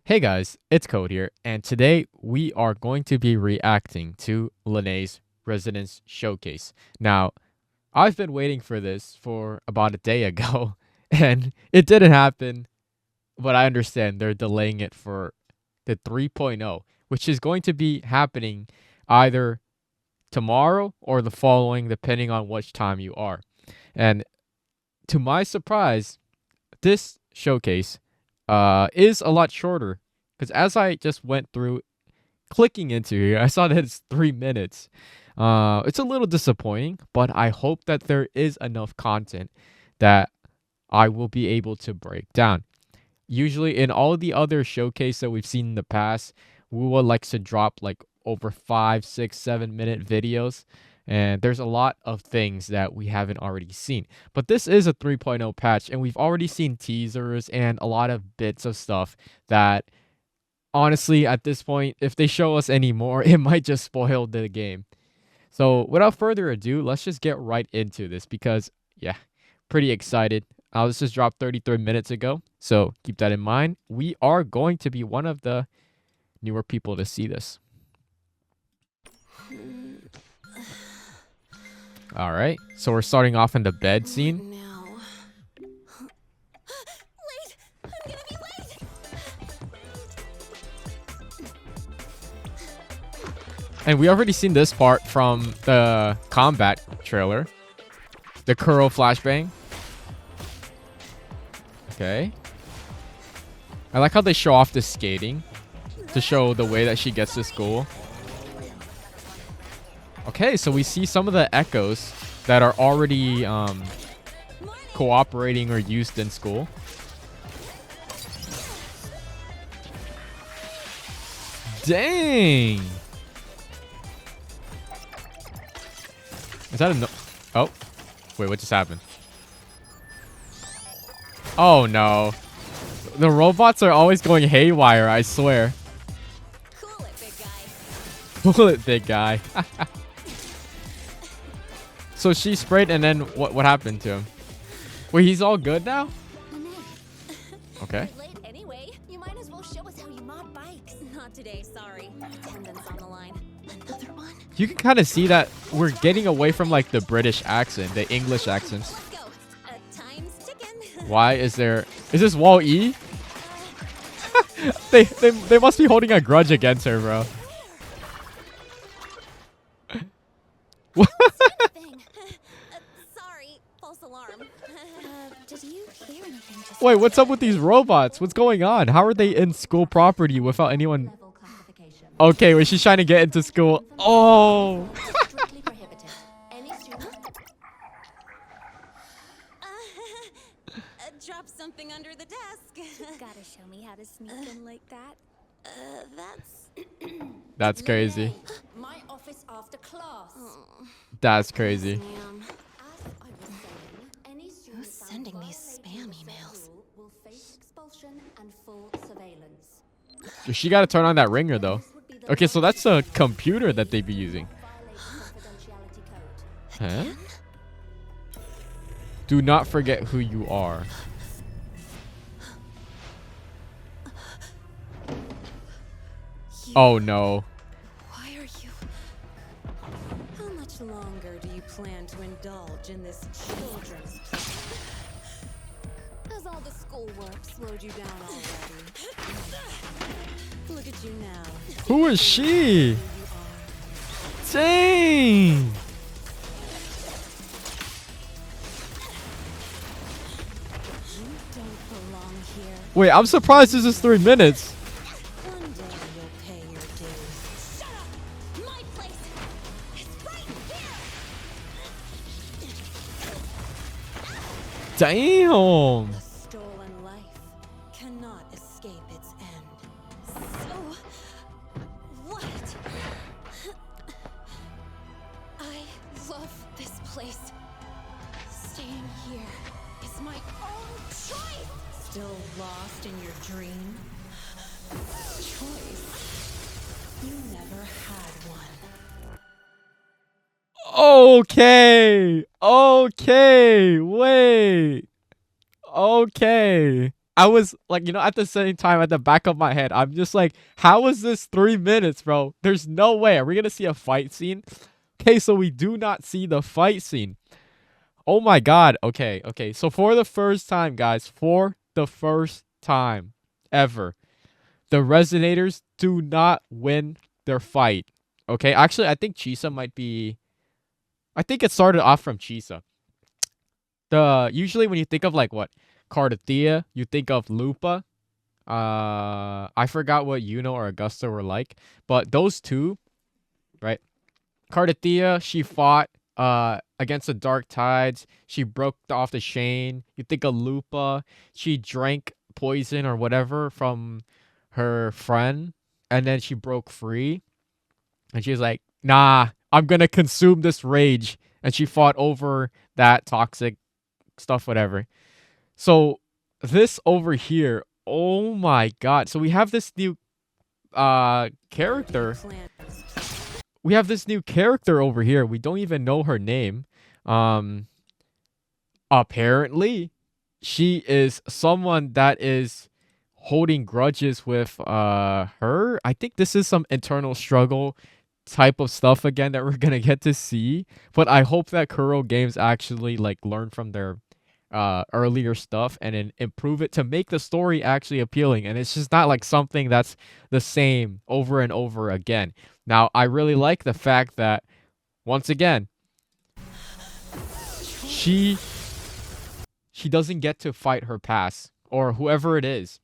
Hey guys, it's Code here, and today we are going to be reacting to LYNAE'S Residence Showcase. Now, I've been waiting for this for about a day ago, and it didn't happen, but I understand they're delaying it for the 3.0, which is going to be happening either tomorrow or the following, depending on which time you are. And to my surprise, this showcase is a lot shorter because as I just went through clicking into here, I saw that it's 3 minutes. It's a little disappointing, but I hope that there is enough content that I will be able to break down. Usually, in all the other showcase that we've seen in the past, wuwa likes to drop like over 5, 6, 7 minute videos. And there's a lot of things that we haven't already seen. But this is a 3.0 patch, and we've already seen teasers and a lot of bits of stuff that, honestly, at this point, if they show us any more, it might just spoil the game. So without further ado, let's just get right into this because, yeah, pretty excited. This just dropped 33 minutes ago, so keep that in mind. We are going to be one of the newer people to see this. All right, so we're starting off in the bed scene. Wait, I'm gonna be late. And we already seen this part from the combat trailer. The Kuro flashbang. Okay. I like how they show off the skating to show the way that she gets to school. Okay, so we see some of the echoes that are already cooperating or used in school. Dang! Is that a no? Oh, wait, what just happened? Oh no. The robots are always going haywire, I swear. Cool it, big guy. Cool it, big guy. So she sprayed and then what happened to him? Wait, he's all good now? Okay. You're late anyway. You might as well show us how you mod bikes. Not today, sorry. Attendance on the line. Another one. You can kind of see that we're getting away from like the British accent, the English accents. Let's go. Time's ticking. Why is there? Is this Wall E? They must be holding a grudge against her, bro. Thing. Sorry, false alarm. Did you hear anything just Wait, what's up with these robots? What's going on? How are they in school property without anyone? level classification? Okay, wait, she's trying to get into school. Oh. Strictly prohibited. Any student? Drop something under the desk. Gotta show me how to sneak in like that. That's crazy. My office after class. That's crazy. Ma'am. As I was saying, any student Who's found sending these violating spam the emails? rule will face expulsion and full surveillance. She got to turn on that ringer though. Okay, so that's a computer that they be using. Violating confidentiality code. Huh? Do not forget who you are. Oh no. Why are you? How much longer do you plan to indulge in this children's play? Has all the schoolwork slowed you down already? Look at you now. Who is she? Dang. You don't belong here. Wait, I'm surprised this is 3 minutes. One day you'll pay your dues. Shut up! My place! It's right here! Damn. A stolen life cannot escape its end. So, what? I love this place. Staying here is my own choice! Still lost in your dream? Choice? You never had one. Okay. Okay. Wait. Okay. I was like, at the same time, at the back of my head, I'm just like, how is this 3 minutes, bro? There's no way. Are we gonna see a fight scene? Okay, so we do not see the fight scene. Oh my god. Okay, okay. So for the first time, guys, for the first time ever, the Resonators do not win their fight. Okay, actually, I think Chisa might be. I think it started off from Chisa. Usually when you think of like what Cardathea, you think of Lupa. I forgot what Yuno or Augusta were like, but those two, right? Cardathea, she fought against the Dark Tides. She broke off the chain. You think of Lupa, she drank poison or whatever from her friend, and then she broke free. And she was like, "Nah, I'm gonna consume this rage." And she fought over that toxic stuff, whatever. So this over here, oh my god. So we have this new character. We have this new character over here. We don't even know her name. Um Apparently she is someone that is holding grudges with her. I think this is some internal struggle type of stuff again that we're gonna get to see. But I hope that Kuro Games actually like learn from their earlier stuff and then improve it to make the story actually appealing, and it's just not like something that's the same over and over again. Now I really like the fact that once again she doesn't get to fight her past or whoever it is,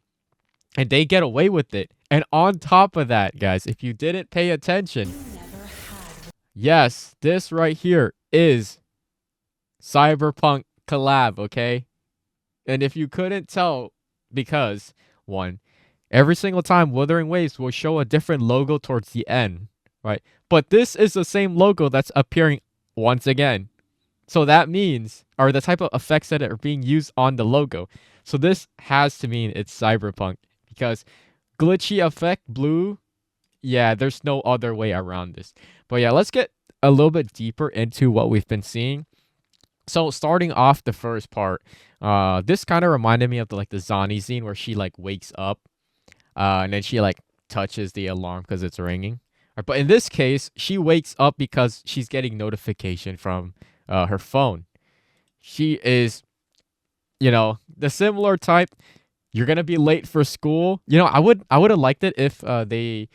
and they get away with it. And on top of that, guys, if you didn't pay attention, yes, this right here is Cyberpunk Collab, okay? And if you couldn't tell, because one, every single time Wuthering Waves will show a different logo towards the end, right? But this is the same logo that's appearing once again. So that means, or the type of effects that are being used on the logo. So this has to mean it's Cyberpunk, because glitchy effect blue, yeah, there's no other way around this. But yeah, let's get a little bit deeper into what we've been seeing. So starting off the first part, this kind of reminded me of the Zani scene where she like wakes up, and then she like touches the alarm because it's ringing. But in this case, she wakes up because she's getting notification from her phone. She is, the similar type. You're gonna be late for school. I would have liked it if they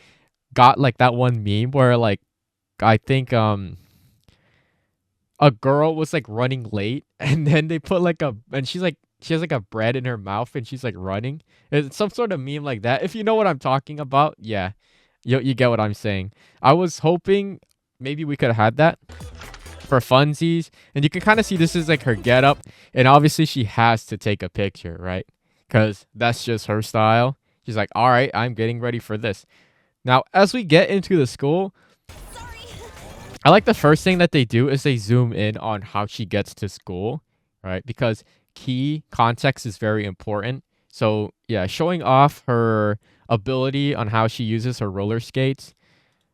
got like that one meme where like I think a girl was like running late and then they put like she has like a bread in her mouth and she's like running. It's some sort of meme like that. If you know what I'm talking about, yeah. You get what I'm saying. I was hoping maybe we could have had that for funsies. And you can kind of see this is like her getup, and obviously she has to take a picture, right? Because that's just her style. She's like, all right, I'm getting ready for this. Now, as we get into the school, I like the first thing that they do is they zoom in on how she gets to school, right? Because key context is very important. So yeah, showing off her ability on how she uses her roller skates.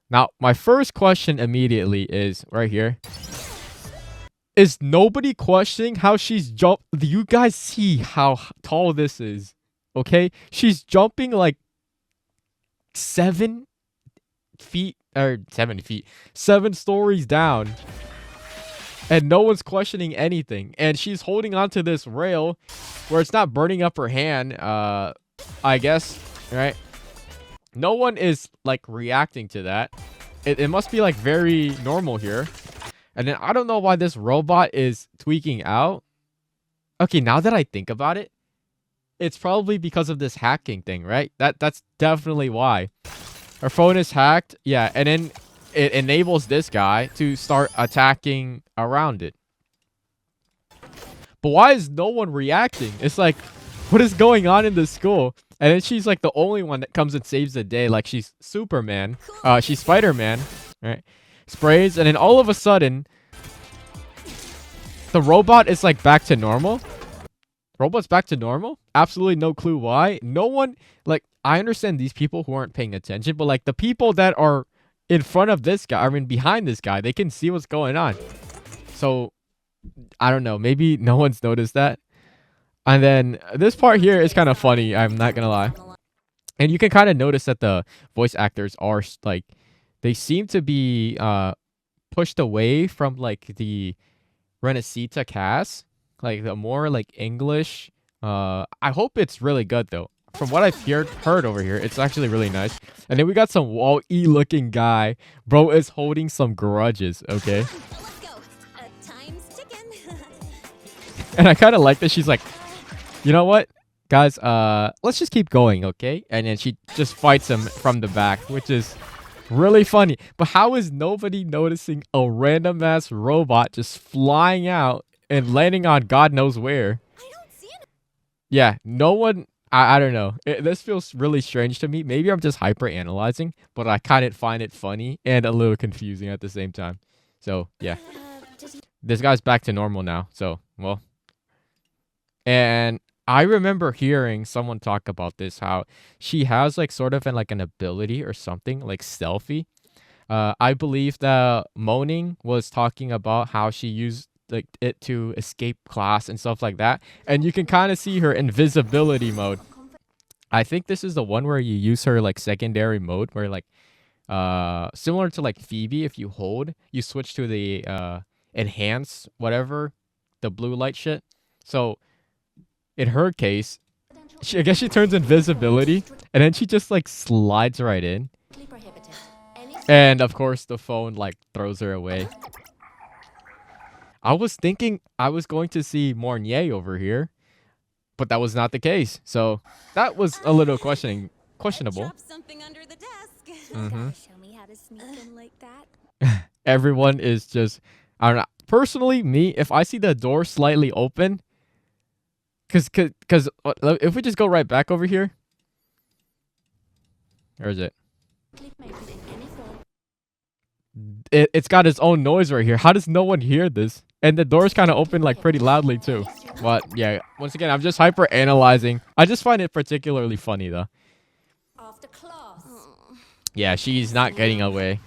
Now, my first question immediately is right here. Is nobody questioning how she's jumped? Do you guys see how tall this is? Okay, she's jumping like 7 feet or 7 feet, 7 stories down, and no one's questioning anything. And she's holding onto this rail where it's not burning up her hand. I guess, right? No one is like reacting to that. It must be like very normal here. And then I don't know why this robot is tweaking out. Okay, now that I think about it, it's probably because of this hacking thing, right? That's definitely why. Her phone is hacked. Yeah, and then it enables this guy to start attacking around it. But why is no one reacting? It's like, what is going on in the school? And then she's like the only one that comes and saves the day. Like she's Superman. She's Spider-Man, right? Sprays, and then all of a sudden, the robot is like back to normal. Robot's back to normal. Absolutely no clue why. No one, like, I understand these people who aren't paying attention, but like the people that are in front of this guy, I mean behind this guy, they can see what's going on. So I don't know, maybe no one's noticed that. And then this part here is kind of funny. I'm not gonna lie. And you can kind of notice that the voice actors are like, they seem to be pushed away from like the Renesita cast, like the more like English. I hope it's really good though. From what I've heard over here, it's actually really nice. And then we got some Wall-E looking guy. Bro is holding some grudges, okay? Let's go. Time's ticking. And I kind of like that she's like, you know what, guys, let's just keep going, okay? And then she just fights him from the back, which is really funny. But how is nobody noticing a random ass robot just flying out and landing on God knows where? I don't see it. Yeah, no one. I don't know. This feels really strange to me. Maybe I'm just hyper analyzing, but I kind of find it funny and a little confusing at the same time. So yeah, this guy's back to normal now. So well, and I remember hearing someone talk about this, how she has like sort of an ability or something like stealthy. I believe that Moaning was talking about how she used like it to escape class and stuff like that, and you can kind of see her invisibility mode. I think this is the one where you use her like secondary mode, where like similar to like Phoebe, if you hold, you switch to the enhance whatever, the blue light shit. So in her case, I guess she turns invisibility, and then she just like slides right in. And of course, the phone like throws her away. I was thinking I was going to see Mornier over here, but that was not the case. So that was a little questionable. Drop something under the desk. Mm-hmm. Show me how to sneak in like that. Everyone is just, I don't know. Personally, me, if I see the door slightly open, because if we just go right back over here, where is it? It's got its own noise right here. How does no one hear this? And the door's kind of open like pretty loudly too. But yeah, once again, I'm just hyper analyzing. I just find it particularly funny though. After class. Yeah, she's not getting away.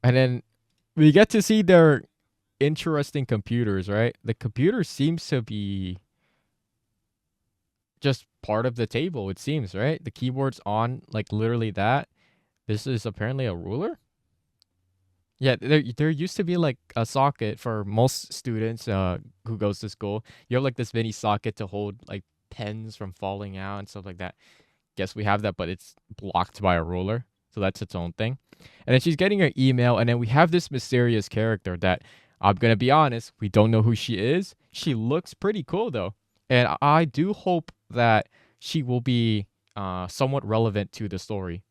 And then we get to see their interesting computers, right? The computer seems to be just part of the table, it seems, right? The keyboard's on, like literally that. This is apparently a ruler. Yeah, there used to be like a socket for most students who goes to school. You have like this mini socket to hold like pens from falling out and stuff like that. Guess we have that, but it's blocked by a ruler. So that's its own thing. And then she's getting her email, and then we have this mysterious character that, I'm gonna be honest, we don't know who she is. She looks pretty cool though. And I do hope that she will be somewhat relevant to the story.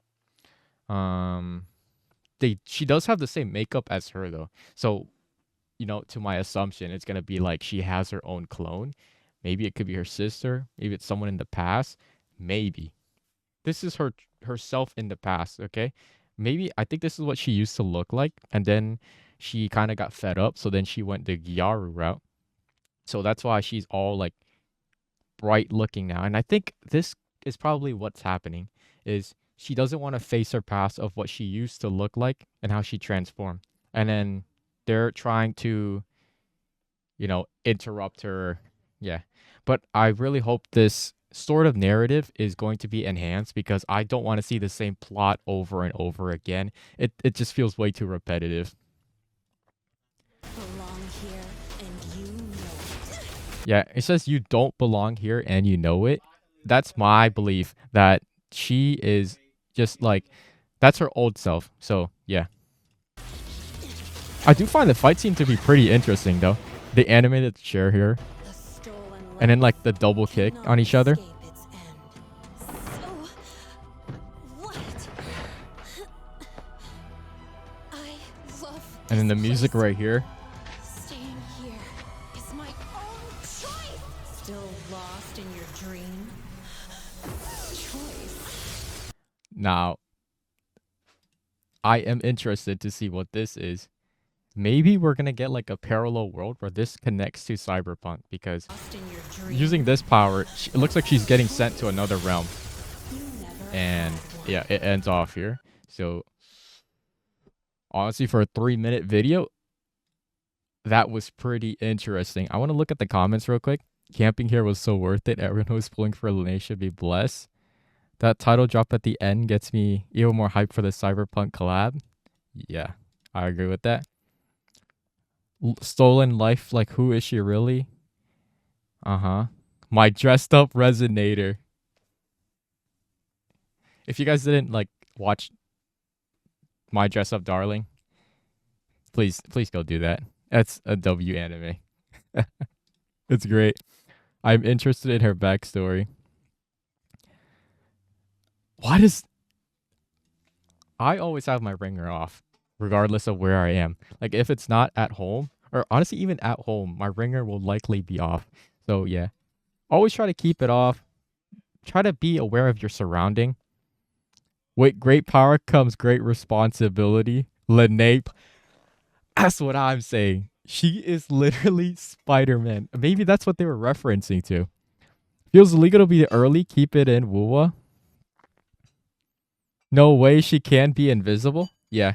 She does have the same makeup as her though. So, you know, to my assumption, it's gonna be like she has her own clone. Maybe it could be her sister. Maybe it's someone in the past. Maybe. This is herself in the past, okay? Maybe I think this is what she used to look like, and then she kind of got fed up, so then she went the Gyaru route. So that's why she's all like bright looking now. And I think this is probably what's happening, is she doesn't want to face her past of what she used to look like and how she transformed. And then they're trying to, you know, interrupt her. Yeah. But I really hope this sort of narrative is going to be enhanced, because I don't want to see the same plot over and over again. It just feels way too repetitive. Belong here and you know it. Yeah, it says you don't belong here and you know it. That's my belief, that she is just like, that's her old self. So yeah, I do find the fight scene to be pretty interesting though. The animated chair here, The stolen and then like the double kick cannot on each other. escape its end. So, what? I love. And then the this music place. right here. Staying here is my own choice. Still lost in your dream? Choice. Now, I am interested to see what this is. Maybe we're gonna get like a parallel world where this connects to Cyberpunk, because Lost in your dream? using this power, it looks like she's getting sent to another realm. You never And had one. yeah, it ends off here. So honestly, for a 3-minute video, that was pretty interesting. I want to look at the comments real quick. Camping here was so worth it. Everyone who's pulling for LYNAE'S should be blessed. That title drop at the end gets me even more hyped for the Cyberpunk collab. Yeah, I agree with that. Stolen life, like who is she really? Uh-huh. My dressed up Resonator. If you guys didn't like watch My Dress Up Darling, please go do that. That's a W anime. It's great. I'm interested in her backstory. Why does I always have my ringer off, regardless of where I am? Like if it's not at home, or honestly even at home, my ringer will likely be off. So yeah, always try to keep it off. Try to be aware of your surrounding. With great power comes great responsibility. LYNAE'S, that's what I'm saying. She is literally Spider-Man. Maybe that's what they were referencing to. Feels illegal to be early. Keep it in, wuwa. No way she can be invisible. Yeah.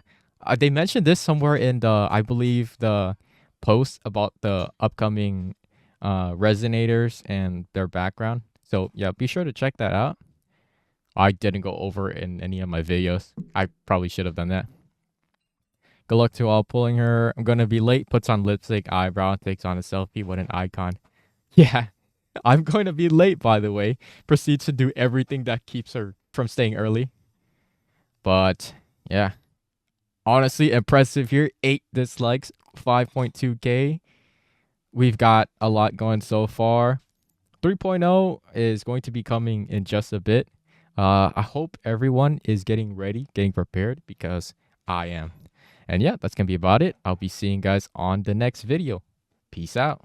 They mentioned this somewhere in the, I believe, the post about the upcoming resonators and their background. So yeah, be sure to check that out. I didn't go over it in any of my videos. I probably should have done that. Good luck to all pulling her. I'm gonna be late. Puts on lipstick, eyebrow, takes on a selfie with an icon. Yeah, I'm going to be late, by the way. Proceeds to do everything that keeps her from staying early. But yeah, honestly, impressive here. 8 dislikes, 5.2K. We've got a lot going so far. 3.0 is going to be coming in just a bit. I hope everyone is getting ready, getting prepared, because I am. And yeah, that's going to be about it. I'll be seeing you guys on the next video. Peace out.